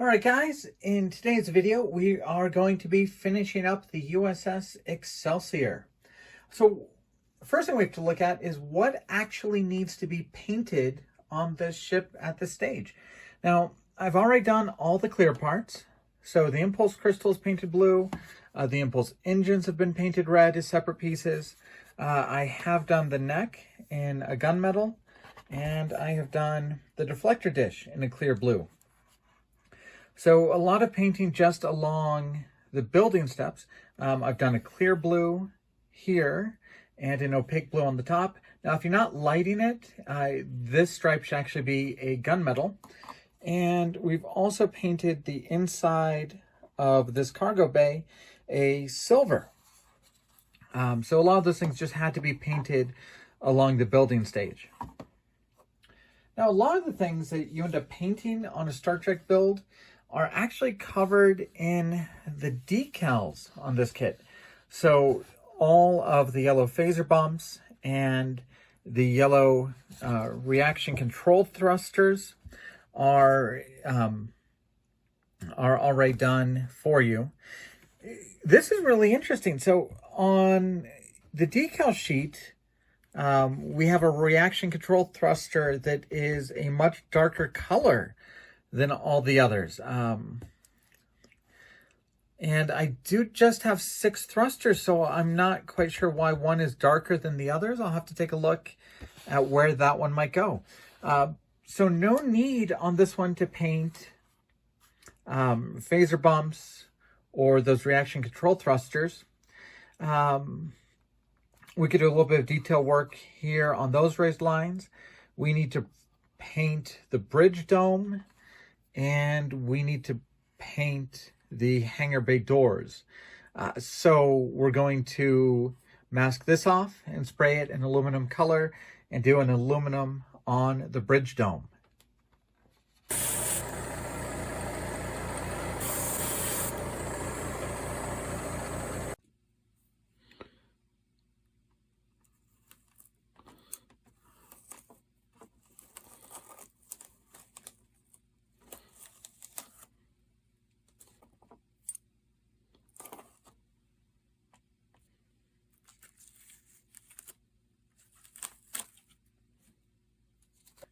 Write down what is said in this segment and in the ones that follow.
All right, guys, in today's video, we are going to be finishing up the Uss Excelsior. So first thing we have to look at is what actually needs to be painted on this ship at this stage. Now, I've already done all the clear parts. So the impulse crystal is painted blue. The impulse engines have been painted red as separate pieces. I have done the neck in a gunmetal, and I have done the deflector dish in a clear blue. So a lot of painting just along the building steps. I've done a clear blue here and an opaque blue on the top. Now, if you're not lighting it, this stripe should actually be a gunmetal. And we've also painted the inside of this cargo bay a silver. So a lot of those things just had to be painted along the building stage. Now, a lot of the things that you end up painting on a Star Trek build are actually covered in the decals on this kit. So all of the yellow phaser bumps and the yellow reaction control thrusters are already done for you. This is really interesting. So on the decal sheet, we have a reaction control thruster that is a much darker color than all the others. And I do just have 6 thrusters, so I'm not quite sure why one is darker than the others. I'll have to take a look at where that one might go. So no need on this one to paint phaser bumps or those reaction control thrusters. We could do a little bit of detail work here on those raised lines. We need to paint the bridge dome, and we need to paint the hangar bay doors. So we're going to mask this off and spray it in aluminum color and do an aluminum on the bridge dome.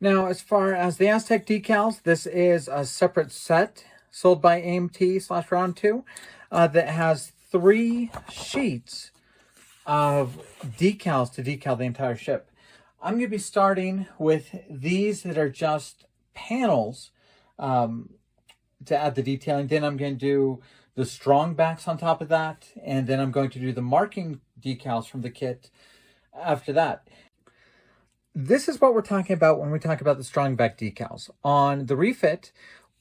Now, as far as the Aztec decals, this is a separate set sold by AMT/Round 2 that has 3 sheets of decals to decal the entire ship. I'm going to be starting with these that are just panels to add the detailing. Then I'm going to do the strong backs on top of that, and then I'm going to do the marking decals from the kit after that. This is what we're talking about when we talk about the strong back decals. On the refit,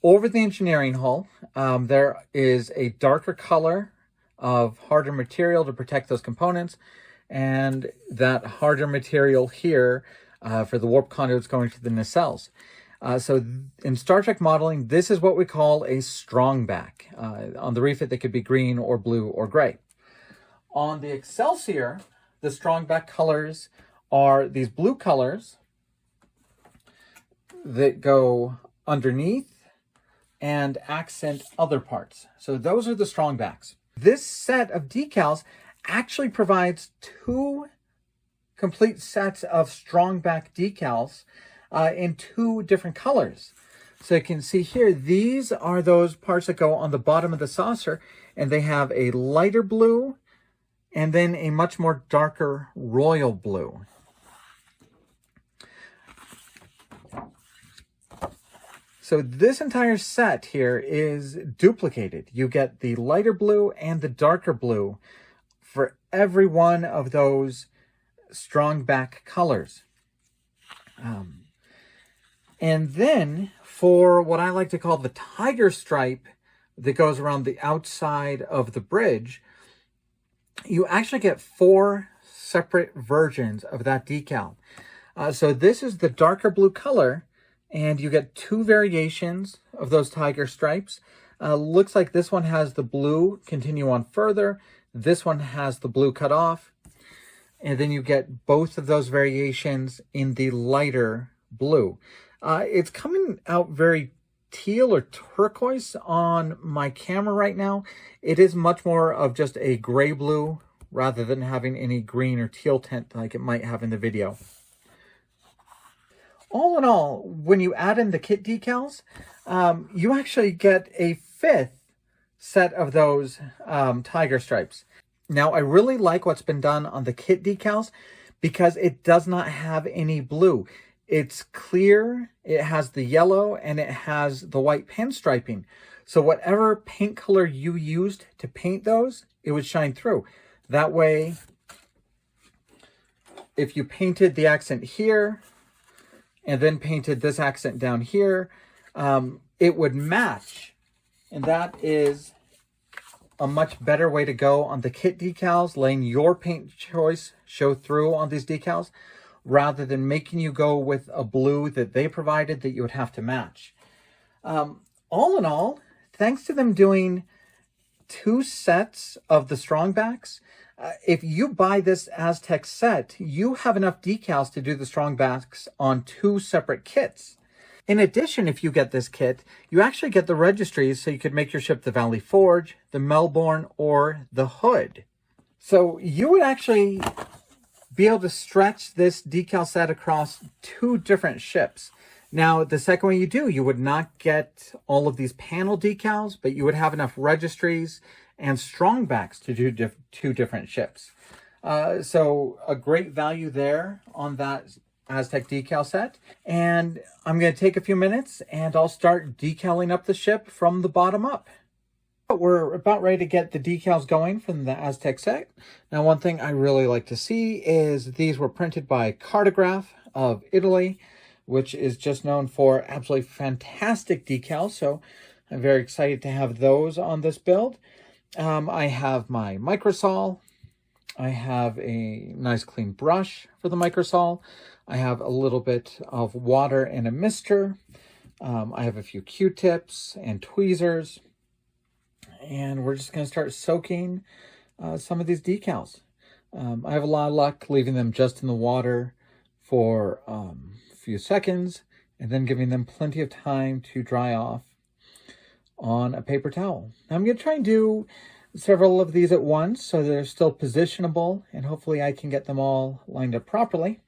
over the engineering hull, there is a darker color of harder material to protect those components. And that harder material here for the warp conduits going to the nacelles. So in Star Trek modeling, this is what we call a strong back. On the refit, they could be green or blue or gray. On the Excelsior, the strong back colors are these blue colors that go underneath and accent other parts. So those are the strong backs. This set of decals actually provides 2 complete sets of strong back decals in 2 different colors. So you can see here, these are those parts that go on the bottom of the saucer, and they have a lighter blue and then a much more darker royal blue. So this entire set here is duplicated. You get the lighter blue and the darker blue for every one of those strong back colors. And then for what I like to call the tiger stripe that goes around the outside of the bridge, you actually get 4 separate versions of that decal. So this is the darker blue color, and you get 2 variations of those tiger stripes. Looks like this one has the blue continue on further. This one has the blue cut off. And then you get both of those variations in the lighter blue. It's coming out very teal or turquoise on my camera right now. It is much more of just a gray blue rather than having any green or teal tint like it might have in the video. All in all, when you add in the kit decals, you actually get a 5th set of those tiger stripes. Now, I really like what's been done on the kit decals because it does not have any blue. It's clear, it has the yellow, and it has the white pinstriping. So whatever paint color you used to paint those, it would shine through. That way, if you painted the accent here, and then painted this accent down here, it would match. And that is a much better way to go on the kit decals, letting your paint choice show through on these decals, rather than making you go with a blue that they provided that you would have to match. All in all, thanks to them doing 2 sets of the strongbacks, if you buy this Aztec set, you have enough decals to do the strongbacks on 2 separate kits. In addition, if you get this kit, you actually get the registries so you could make your ship the Valley Forge, the Melbourne, or the Hood. So you would actually be able to stretch this decal set across 2 different ships. Now, the second way you do, you would not get all of these panel decals, but you would have enough registries and strongbacks to do 2 different ships. So a great value there on that Aztec decal set. And I'm going to take a few minutes and I'll start decaling up the ship from the bottom up. We're about ready to get the decals going from the Aztec set. Now, one thing I really like to see is these were printed by Cartograph of Italy, which is just known for absolutely fantastic decals. So I'm very excited to have those on this build. I have my microsol. I have a nice clean brush for the microsol. I have a little bit of water and a mister. I have a few Q-tips and tweezers. And we're just going to start soaking some of these decals. I have a lot of luck leaving them just in the water for a few seconds and then giving them plenty of time to dry off on a paper towel. Now I'm going to try and do several of these at once so they're still positionable, and hopefully I can get them all lined up properly.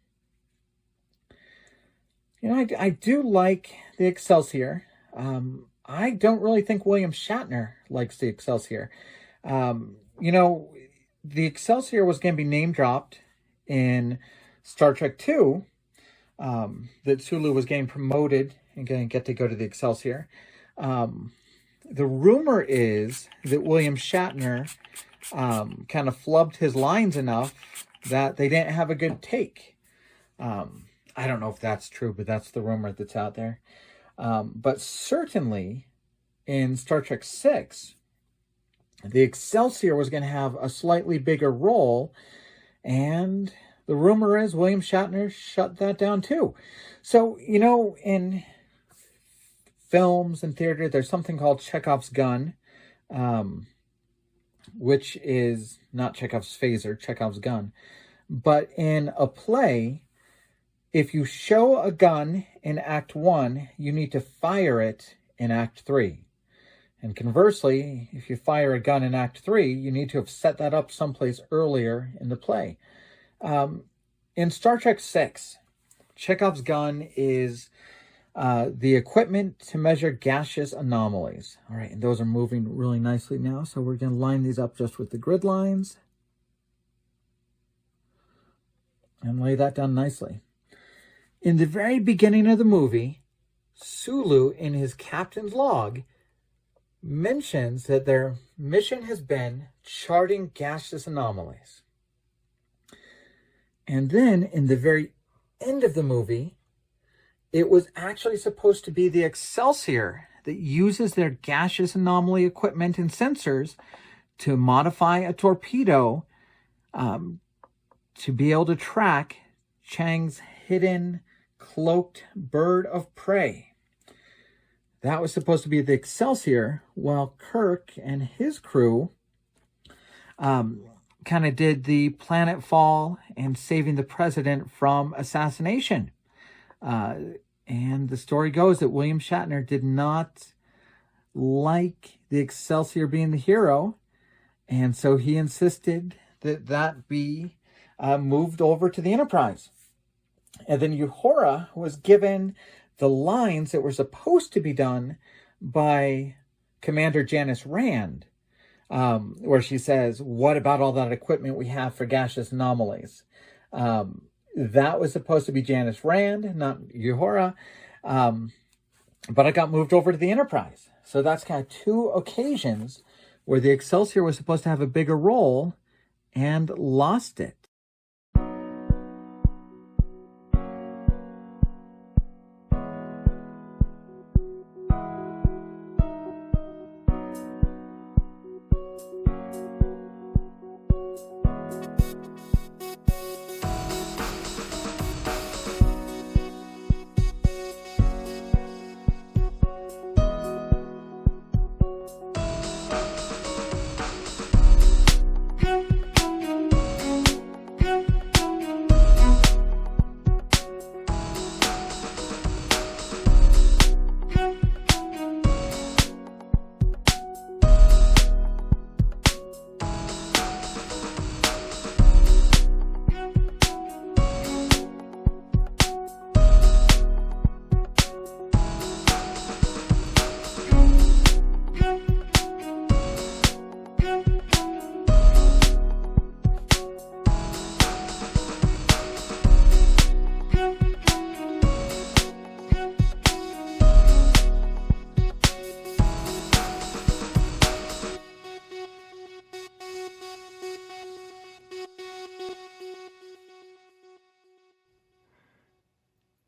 You know, I do like the Excelsior. I don't really think William Shatner likes the Excelsior. You know, the Excelsior was going to be name dropped in Star Trek II, that Sulu was getting promoted and going to get to go to the Excelsior. The rumor is that William Shatner kind of flubbed his lines enough that they didn't have a good take. I don't know if that's true, but that's the rumor that's out there. But certainly in Star Trek VI, the Excelsior was going to have a slightly bigger role, and the rumor is William Shatner shut that down too. So, you know, in films and theater, there's something called Chekhov's gun, which is not Chekhov's phaser, Chekhov's gun. But in a play, if you show a gun in Act 1, you need to fire it in Act 3. And conversely, if you fire a gun in Act 3, you need to have set that up someplace earlier in the play. In Star Trek VI, Chekhov's gun is the equipment to measure gaseous anomalies. All right, and those are moving really nicely now, so we're going to line these up just with the grid lines and lay that down nicely. In the very beginning of the movie, Sulu, in his captain's log, mentions that their mission has been charting gaseous anomalies. And then, in the very end of the movie, it was actually supposed to be the Excelsior that uses their gaseous anomaly equipment and sensors to modify a torpedo to be able to track Chang's hidden cloaked bird of prey. That was supposed to be the Excelsior, while Kirk and his crew kind of did the planet fall and saving the president from assassination. And the story goes that William Shatner did not like the Excelsior being the hero, and so he insisted that that be moved over to the Enterprise. And then Uhura was given the lines that were supposed to be done by Commander Janice Rand, where she says, "What about all that equipment we have for gaseous anomalies?" That was supposed to be Janice Rand, not Uhura, but it got moved over to the Enterprise. So that's kind of two occasions where the Excelsior was supposed to have a bigger role and lost it.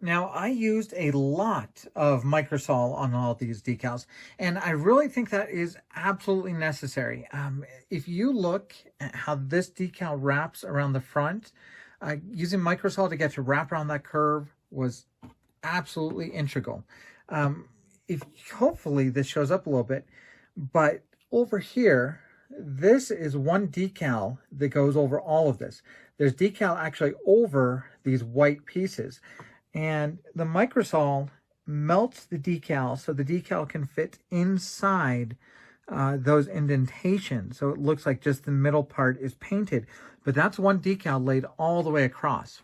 Now, I used a lot of microsol on all these decals, and I really think that is absolutely necessary. If you look at how this decal wraps around the front, using microsol to get to wrap around that curve was absolutely integral. Hopefully this shows up a little bit, but over here, this is one decal that goes over all of this. There's decal actually over these white pieces. And the microsol melts the decal so the decal can fit inside those indentations. So it looks like just the middle part is painted. But that's one decal laid all the way across.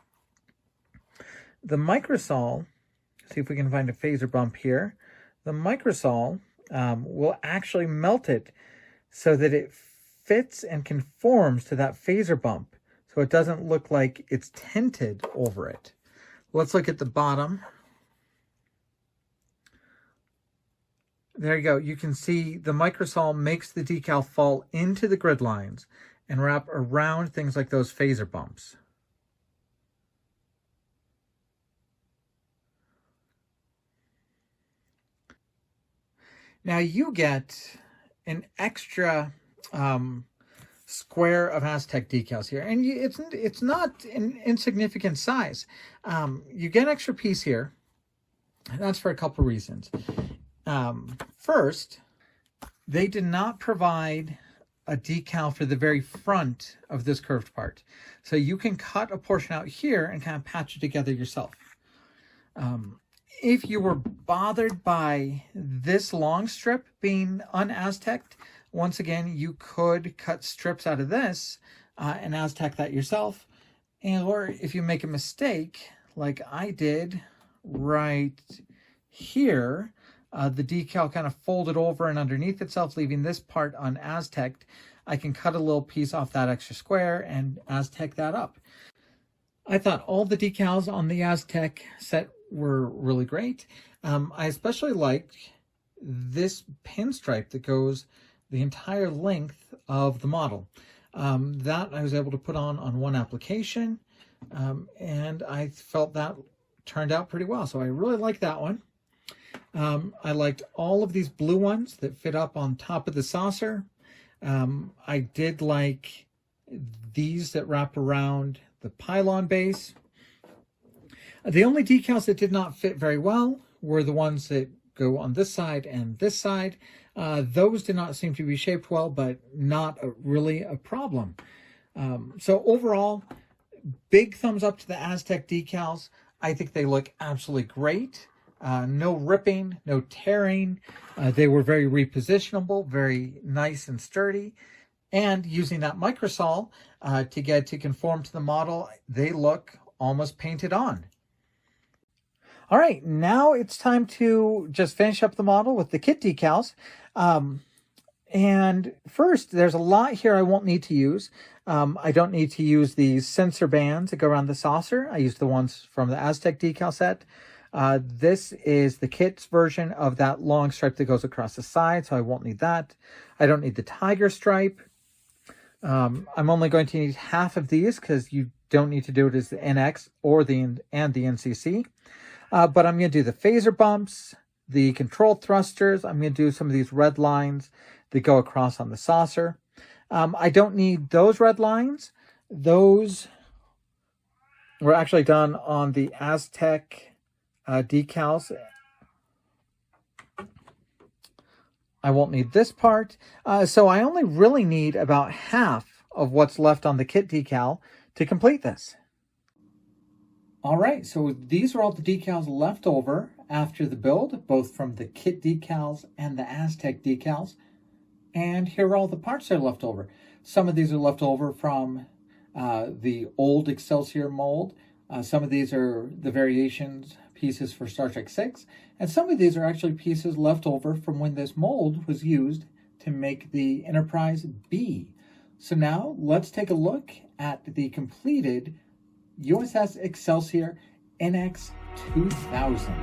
The microsol, see if we can find a phaser bump here. The microsol will actually melt it so that it fits and conforms to that phaser bump. So it doesn't look like it's tinted over it. Let's look at the bottom. There you go. You can see the microsol makes the decal fall into the grid lines and wrap around things like those phaser bumps. Now you get an extra square of Aztec decals here, and it's not an insignificant size. You get an extra piece here, and that's for a couple reasons. First, they did not provide a decal for the very front of this curved part, so you can cut a portion out here and kind of patch it together yourself. If you were bothered by this long strip being un-Azteced, once again, you could cut strips out of this and Aztec that yourself. Or if you make a mistake, like I did right here, the decal kind of folded over and underneath itself, leaving this part un-Azteced, I can cut a little piece off that extra square and Aztec that up. I thought all the decals on the Aztec set were really great. I especially liked this pinstripe that goes the entire length of the model. That I was able to put on one application, and I felt that turned out pretty well. So I really like that one. I liked all of these blue ones that fit up on top of the saucer. I did like these that wrap around the pylon base. The only decals that did not fit very well were the ones that go on this side and this side. Those did not seem to be shaped well, but not really a problem. So overall, big thumbs up to the Aztec decals. I think they look absolutely great. No ripping, no tearing. They were very repositionable, very nice and sturdy. And using that microsol to get to conform to the model, they look almost painted on. All right, now it's time to just finish up the model with the kit decals. And first, there's a lot here I won't need to use. I don't need to use these sensor bands that go around the saucer. I use the ones from the Aztec decal set. This is the kit's version of that long stripe that goes across the side, so I won't need that. I don't need the tiger stripe. I'm only going to need half of these because you don't need to do it as the NX or the NCC. But I'm going to do the phaser bumps, the control thrusters. I'm going to do some of these red lines that go across on the saucer. I don't need those red lines. Those were actually done on the Aztec decals. I won't need this part. So I only really need about half of what's left on the kit decal to complete this. All right, so these are all the decals left over after the build, both from the kit decals and the Aztec decals. And here are all the parts that are left over. Some of these are left over from the old Excelsior mold. Some of these are the variations pieces for Star Trek VI. And some of these are actually pieces left over from when this mold was used to make the Enterprise B. So now let's take a look at the completed Uss Excelsior Nx 2000.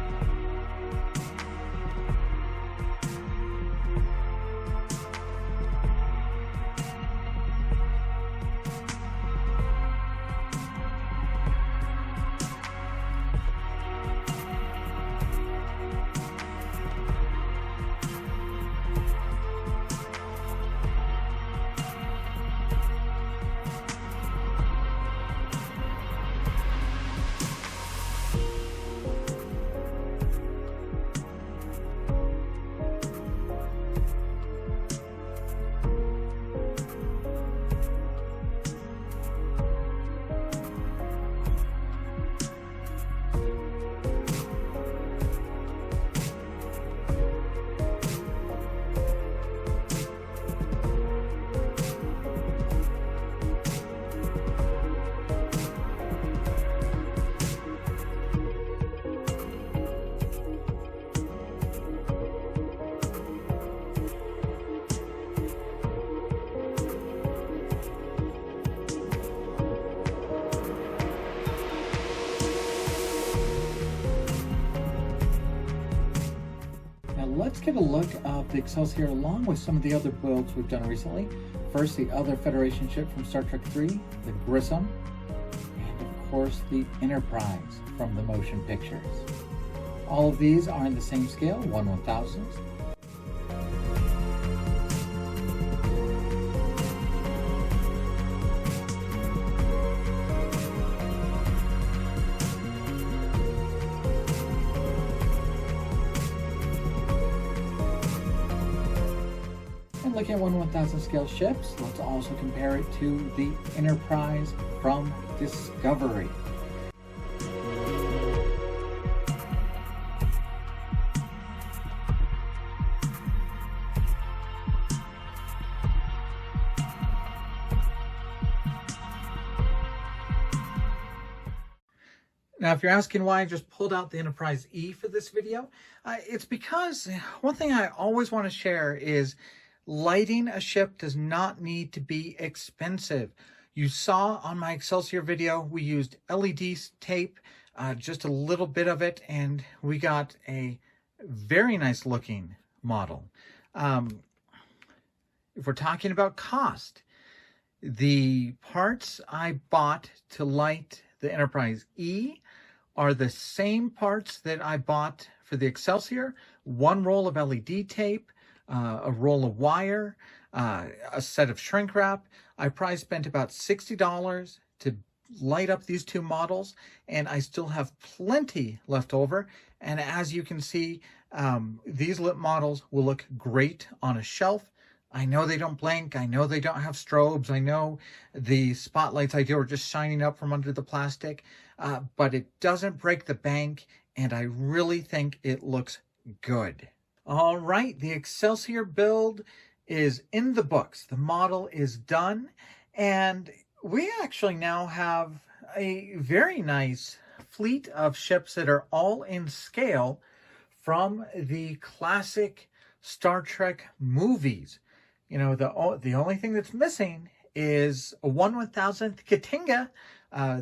Let's get a look of the Excelsior along with some of the other builds we've done recently. First, the other Federation ship from Star Trek III, the Grissom, and of course the Enterprise from the motion pictures. All of these are in the same scale, 1/1000. Looking at 1/1000 scale ships, let's also compare it to the Enterprise from Discovery. Now, if you're asking why I just pulled out the Enterprise E for this video, it's because one thing I always want to share is lighting a ship does not need to be expensive. You saw on my Excelsior video, we used LED tape, just a little bit of it, and we got a very nice looking model. If we're talking about cost, the parts I bought to light the Enterprise E are the same parts that I bought for the Excelsior. One roll of LED tape, a roll of wire, a set of shrink wrap. I probably spent about $60 to light up these two models, and I still have plenty left over. And as you can see, these lit models will look great on a shelf. I know they don't blink. I know they don't have strobes. I know the spotlights I do are just shining up from under the plastic, but it doesn't break the bank, and I really think it looks good. All right, the Excelsior build is in the books. The model is done, and we actually now have a very nice fleet of ships that are all in scale from the classic Star Trek movies. You know, the only thing that's missing is a 1/1000th Katinga.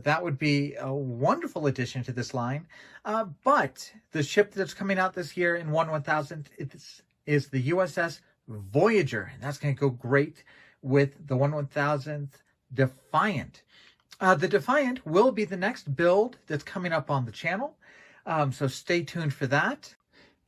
That would be a wonderful addition to this line. But the ship that's coming out this year in 1/1000th is the USS Voyager. And that's going to go great with the 1/1000th Defiant. The Defiant will be the next build that's coming up on the channel. So stay tuned for that.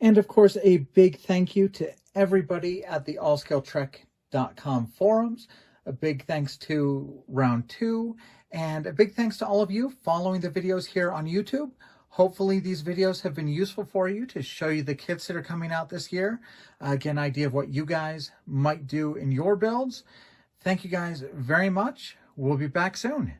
And of course, a big thank you to everybody at the allscaletrek.com forums. A big thanks to Round 2, and a big thanks to all of you following the videos here on YouTube. Hopefully these videos have been useful for you to show you the kits that are coming out this year. Get an idea of what you guys might do in your builds. Thank you guys very much. We'll be back soon.